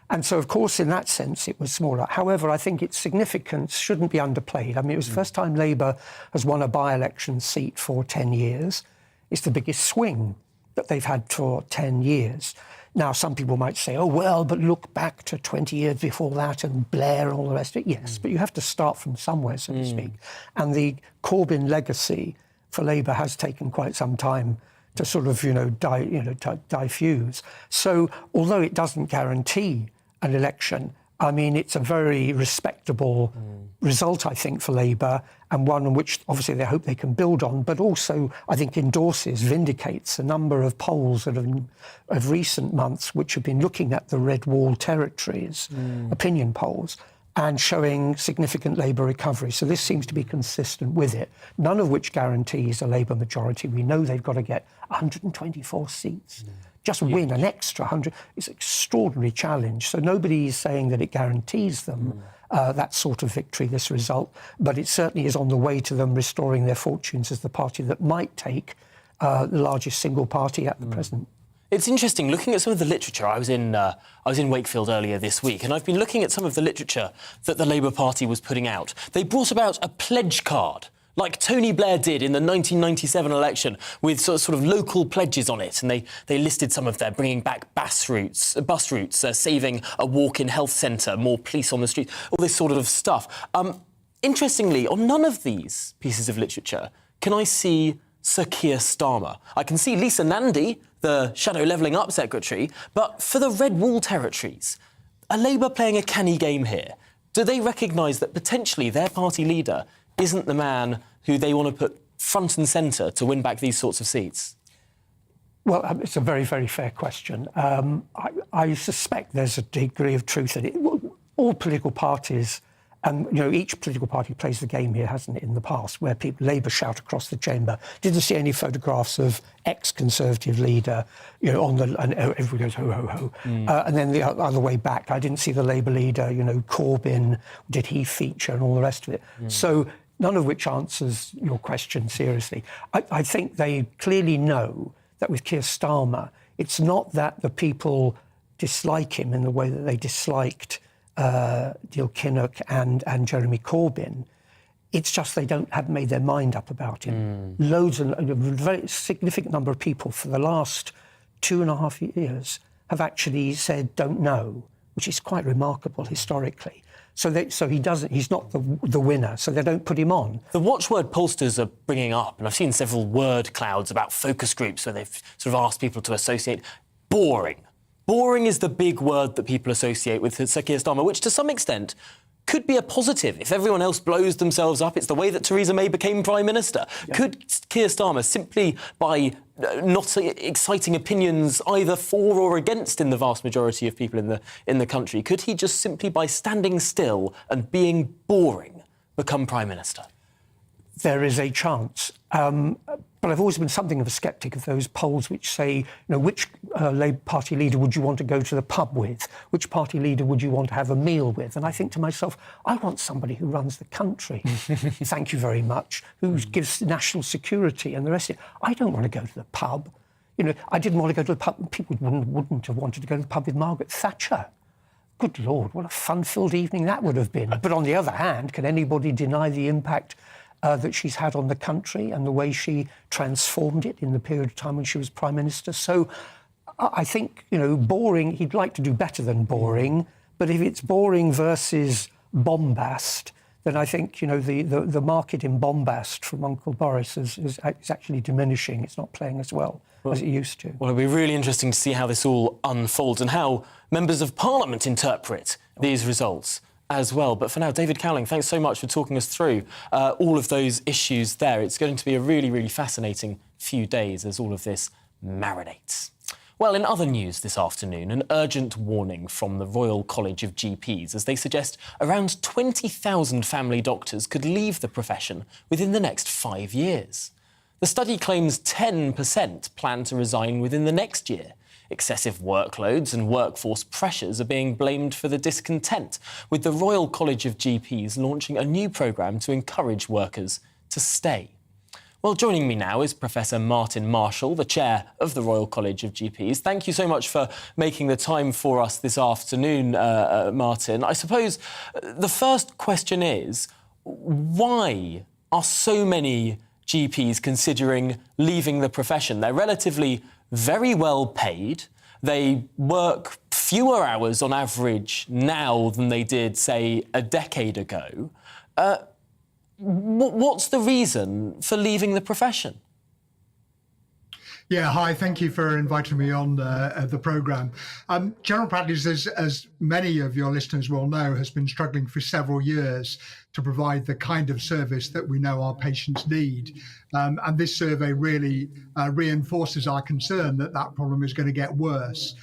And so, of course, in that sense, it was smaller. However, I think its significance shouldn't be underplayed. I mean, it was the first time Labour has won a by-election seat for 10 years. It's the biggest swing that they've had for 10 years. Now, some people might say, oh, well, but look back to 20 years before that and Blair and all the rest of it. Yes, but you have to start from somewhere, so to speak. And the Corbyn legacy for Labour has taken quite some time to sort of, diffuse. So, although it doesn't guarantee an election, I mean, it's a very respectable result, I think, for Labour, and one on which, obviously, they hope they can build on, but also, I think, vindicates a number of polls that of recent months which have been looking at the red wall territories, opinion polls, and showing significant Labour recovery. So this seems to be consistent with it, none of which guarantees a Labour majority. We know they've got to get 124 seats. Just win an extra 100. It's an extraordinary challenge. So nobody is saying that it guarantees them that sort of victory, this result, but it certainly is on the way to them restoring their fortunes as the party that might take the largest single party at the present. It's interesting, looking at some of the literature. I was in Wakefield earlier this week, and I've been looking at some of the literature that the Labour Party was putting out. They brought about a pledge card, like Tony Blair did in the 1997 election, with sort of local pledges on it. And they listed some of their bringing back bus routes, saving a walk-in health centre, more police on the street, all this sort of stuff. Interestingly, on none of these pieces of literature can I see Sir Keir Starmer. I can see Lisa Nandy, the Shadow Levelling Up Secretary, but for the Red Wall territories, are Labour playing a canny game here? Do they recognise that potentially their party leader isn't the man who they want to put front and centre to win back these sorts of seats? Well, it's a very, very fair question. I suspect there's a degree of truth in it. All political parties And, each political party plays the game here, hasn't it, in the past, where Labour shout across the chamber. Didn't see any photographs of ex-Conservative leader, and everybody goes, ho, ho, ho. And then the other way back, I didn't see the Labour leader, Corbyn, did he feature and all the rest of it. So none of which answers your question seriously. I think they clearly know that with Keir Starmer, it's not that the people dislike him in the way that they disliked Neil Kinnock and Jeremy Corbyn. It's just they haven't made their mind up about him. Loads and a very significant number of people for the last 2.5 years have actually said don't know, which is quite remarkable historically. So he's not the winner, so they don't put him on. The watchword pollsters are bringing up, and I've seen several word clouds about focus groups where they've sort of asked people to associate boring. Boring is the big word that people associate with Sir Keir Starmer, which to some extent could be a positive. If everyone else blows themselves up, it's the way that Theresa May became Prime Minister. Yeah. Could Keir Starmer, simply by not exciting opinions either for or against in the vast majority of people in the country, could he just simply by standing still and being boring become Prime Minister? There is a chance. But I've always been something of a sceptic of those polls which say, which Labour Party leader would you want to go to the pub with? Which party leader would you want to have a meal with? And I think to myself, I want somebody who runs the country. Thank you very much. Who gives national security and the rest of it. I don't want to go to the pub. I didn't want to go to the pub. People wouldn't have wanted to go to the pub with Margaret Thatcher. Good Lord, what a fun-filled evening that would have been. But on the other hand, can anybody deny the impact that she's had on the country and the way she transformed it in the period of time when she was Prime Minister? So I think, boring, he'd like to do better than boring, but if it's boring versus bombast, then I think, the market in bombast from Uncle Boris is actually diminishing. It's not playing as well as it used to. Well, it'll be really interesting to see how this all unfolds and how members of Parliament interpret these results as well. But for now, David Cowling, thanks so much for talking us through all of those issues there. It's going to be a really, really fascinating few days as all of this marinates. Well, in other news this afternoon, an urgent warning from the Royal College of GPs as they suggest around 20,000 family doctors could leave the profession within the next 5 years. The study claims 10% plan to resign within the next year. Excessive workloads and workforce pressures are being blamed for the discontent, with the Royal College of GPs launching a new programme to encourage workers to stay. Well, joining me now is Professor Martin Marshall, the chair of the Royal College of GPs. Thank you so much for making the time for us this afternoon, Martin. I suppose the first question is, why are so many GPs considering leaving the profession? They're relatively very well paid. They work fewer hours on average now than they did, say, a decade ago. What's the reason for leaving the profession? Yeah, hi, thank you for inviting me on the programme. General practice, as many of your listeners will know, has been struggling for several years to provide the kind of service that we know our patients need. And this survey really reinforces our concern that that problem is going to get worse.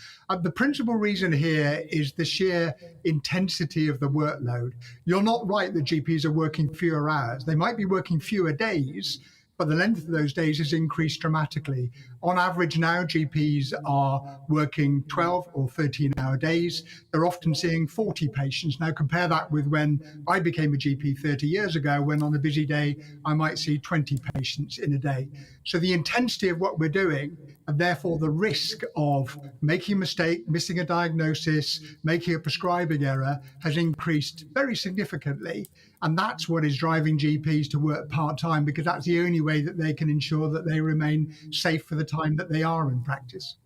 The principal reason here is the sheer intensity of the workload. You're not right that GPs are working fewer hours. They might be working fewer days, but the length of those days has increased dramatically. On average now, GPs are working 12 or 13-hour days. They're often seeing 40 patients. Now compare that with when I became a GP 30 years ago, when on a busy day, I might see 20 patients in a day. So the intensity of what we're doing, and therefore the risk of making a mistake, missing a diagnosis, making a prescribing error, has increased very significantly. And that's what is driving GPs to work part-time, because that's the only way that they can ensure that they remain safe for the time that they are in practice.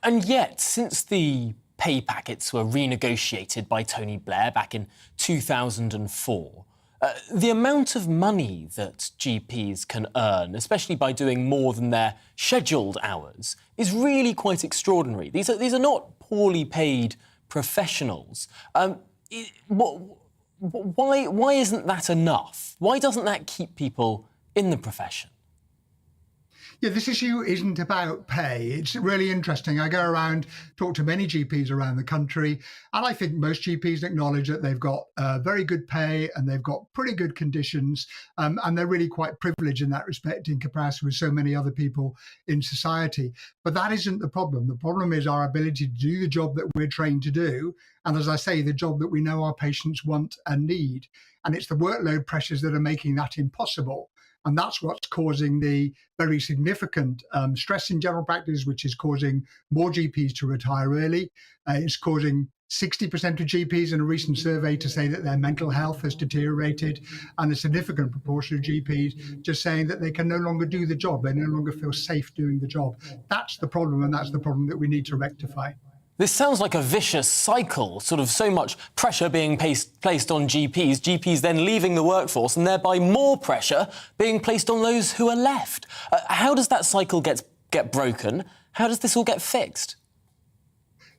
And yet, since the pay packets were renegotiated by Tony Blair back in 2004, the amount of money that GPs can earn, especially by doing more than their scheduled hours, is really quite extraordinary. These are not poorly paid professionals. Why isn't that enough? Why doesn't that keep people in the profession? Yeah, this issue isn't about pay. It's really interesting. I go around, talk to many GPs around the country, and I think most GPs acknowledge that they've got very good pay and they've got pretty good conditions, and they're really quite privileged in that respect in comparison with so many other people in society. But that isn't the problem. The problem is our ability to do the job that we're trained to do, and as I say, the job that we know our patients want and need. And it's the workload pressures that are making that impossible. And that's what's causing the very significant stress in general practice, which is causing more GPs to retire early. It's causing 60% of GPs in a recent survey to say that their mental health has deteriorated, and a significant proportion of GPs just saying that they can no longer do the job. They no longer feel safe doing the job. That's the problem, and that's the problem that we need to rectify. This sounds like a vicious cycle, sort of so much pressure being placed on GPs then leaving the workforce, and thereby more pressure being placed on those who are left. How does that cycle get broken? How does this all get fixed?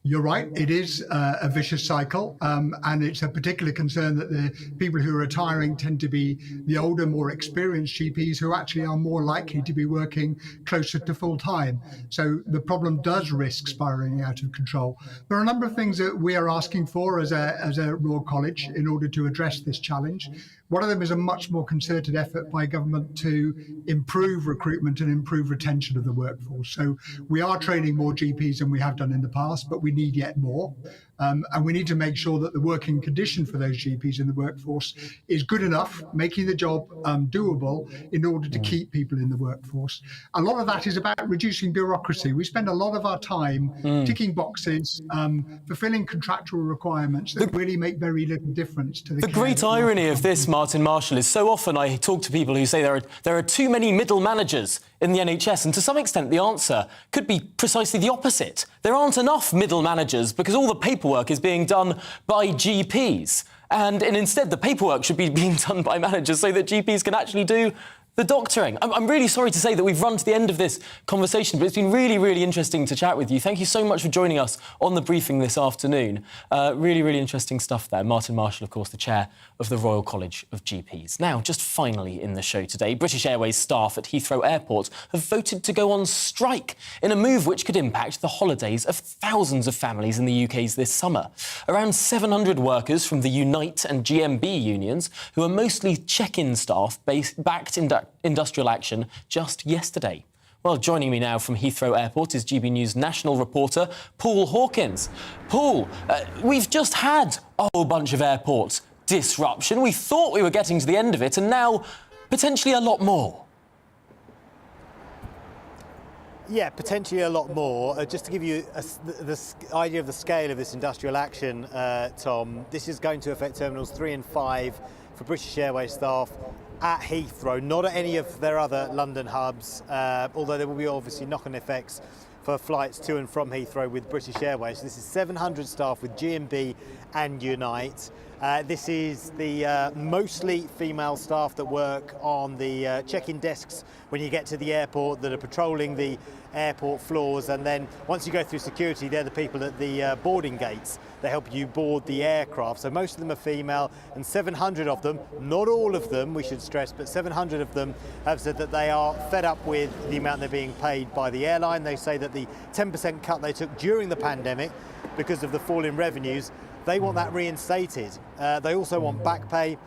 You're right, it is a vicious cycle, and it's a particular concern that the people who are retiring tend to be the older, more experienced GPs who actually are more likely to be working closer to full time. So the problem does risk spiralling out of control. There are a number of things that we are asking for as a Royal College in order to address this challenge. One of them is a much more concerted effort by government to improve recruitment and improve retention of the workforce. So we are training more GPs than we have done in the past, but we need yet more. And we need to make sure that the working condition for those GPs in the workforce is good enough, making the job doable in order to keep people in the workforce. A lot of that is about reducing bureaucracy. We spend a lot of our time ticking boxes, fulfilling contractual requirements that really make very little difference to the great irony of this, Martin Marshall, is so often I talk to people who say there are too many middle managers in the NHS, and to some extent the answer could be precisely the opposite. There aren't enough middle managers because all the paperwork is being done by GPs, and instead the paperwork should be being done by managers so that GPs can actually do the doctoring. I'm really sorry to say that we've run to the end of this conversation, but it's been really, really interesting to chat with you. Thank you so much for joining us on the briefing this afternoon. Really, really interesting stuff there. Martin Marshall, of course, the chair of the Royal College of GPs. Now, just finally in the show today, British Airways staff at Heathrow Airport have voted to go on strike in a move which could impact the holidays of thousands of families in the UK's this summer. Around 700 workers from the Unite and GMB unions, who are mostly check-in staff, backed industrial action just yesterday. Well, joining me now from Heathrow Airport is GBNews national reporter Paul Hawkins. Paul, we've just had a whole bunch of airport disruption. We thought we were getting to the end of it, and now potentially a lot more. Yeah, potentially a lot more. Just to give you the idea of the scale of this industrial action, Tom, this is going to affect Terminals 3 and 5 for British Airways staff at Heathrow, not at any of their other London hubs, although there will be obviously knock-on effects for flights to and from Heathrow with British Airways. So this is 700 staff with GMB and Unite. This is the mostly female staff that work on the check-in desks when you get to the airport, that are patrolling the airport floors, and then once you go through security, they're the people at the boarding gates that help you board the aircraft. So most of them are female, and 700 of them, not all of them, we should stress, but 700 of them have said that they are fed up with the amount they're being paid by the airline. They say that the 10% cut they took during the pandemic because of the fall in revenues, they want that reinstated. They also want back pay,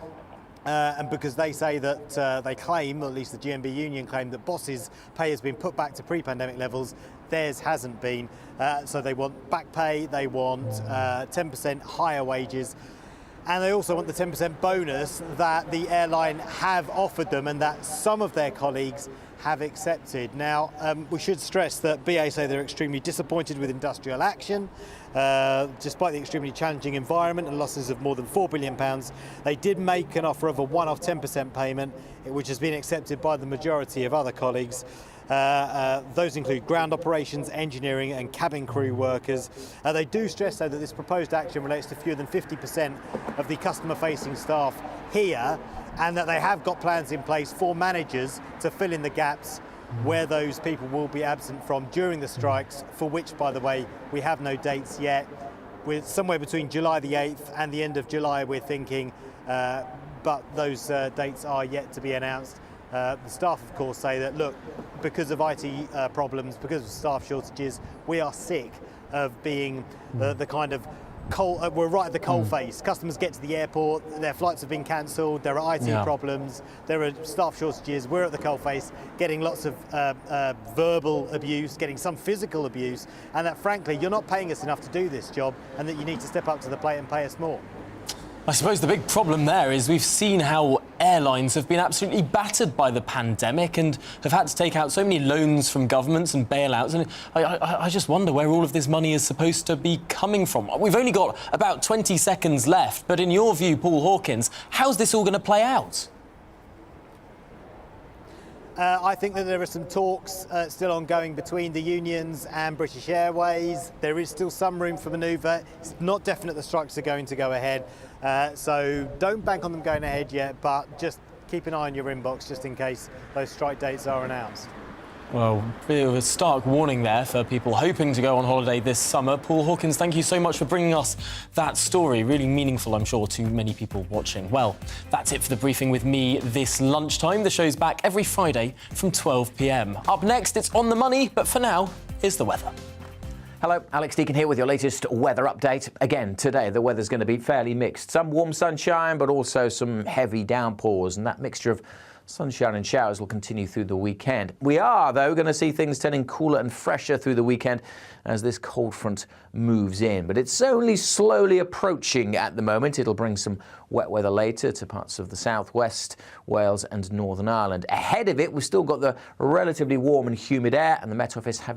and because they say that they claim, or at least the GMB union claim, that bosses' pay has been put back to pre-pandemic levels, theirs hasn't been. So they want back pay, they want 10% higher wages, and they also want the 10% bonus that the airline have offered them and that some of their colleagues have accepted. Now, we should stress that BA say they're extremely disappointed with industrial action. Despite the extremely challenging environment and losses of more than £4 billion, they did make an offer of a one-off 10% payment, which has been accepted by the majority of other colleagues. Those include ground operations, engineering and cabin crew workers. They do stress, though, that this proposed action relates to fewer than 50% of the customer-facing staff here, and that they have got plans in place for managers to fill in the gaps where those people will be absent from during the strikes, for which, by the way, we have no dates yet. We're somewhere between July the 8th and the end of July, we're thinking, but those dates are yet to be announced. The staff, of course, say that, look, because of IT problems, because of staff shortages, we are sick of being the kind of we're right at the coal face. Customers get to the airport, their flights have been cancelled, there are IT problems, there are staff shortages, we're at the coal face, getting lots of verbal abuse, getting some physical abuse, and that frankly you're not paying us enough to do this job, and that you need to step up to the plate and pay us more. I suppose the big problem there is we've seen how airlines have been absolutely battered by the pandemic and have had to take out so many loans from governments and bailouts. And I just wonder where all of this money is supposed to be coming from. We've only got about 20 seconds left, but in your view, Paul Hawkins, how's this all going to play out? I think that there are some talks still ongoing between the unions and British Airways. There is still some room for manoeuvre. It's not definite the strikes are going to go ahead, so don't bank on them going ahead yet, but just keep an eye on your inbox just in case those strike dates are announced. Well, a bit of a stark warning there for people hoping to go on holiday this summer. Paul Hawkins, thank you so much for bringing us that story. Really meaningful, I'm sure, to many people watching. Well, that's it for the briefing with me this lunchtime. The show's back every Friday from 12 p.m. Up next, it's On the Money, but for now, here's the weather. Hello, Alex Deakin here with your latest weather update. Again, today the weather's going to be fairly mixed. Some warm sunshine, but also some heavy downpours, and that mixture of sunshine and showers will continue through the weekend. We are, though, going to see things turning cooler and fresher through the weekend as this cold front moves in. But it's only slowly approaching at the moment. It'll bring some wet weather later to parts of the southwest, Wales and Northern Ireland. Ahead of it, we've still got the relatively warm and humid air, and the Met Office have